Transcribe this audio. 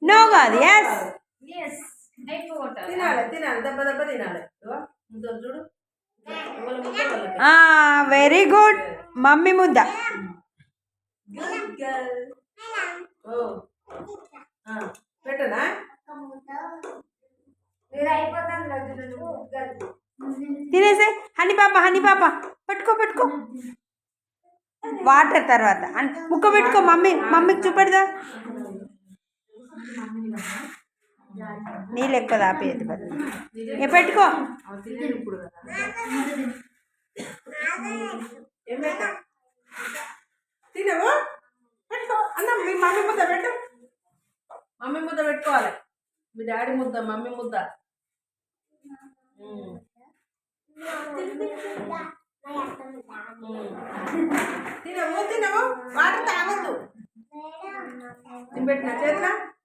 No కాదు yes. తినాలి తినాలి దెబ్బ దెబ్బ తినాలి. ముద్దలు చూడు. Very good. మమ్మీ ముద్ద. పెట్టనా తినేసే. హనీ పాప పట్టుకో పట్టుకో. వాటర్ తర్వాత ముక్క పెట్టుకో. మమ్మీకి చూపెడదా. నీళ్ళు ఎక్కువ తాపేయద్దు పెద్ద. పెట్టుకో. తినవు పెట్టుకో అన్న. మీ మమ్మీ ముద్ద పెట్టు. మమ్మీ ముద్ద పెట్టుకోవాలి. మీ డాడీ ముద్ద మమ్మీ ముద్ద. తినవు వాటర్ తాగొద్దు. నేను పెట్టిన చేతుల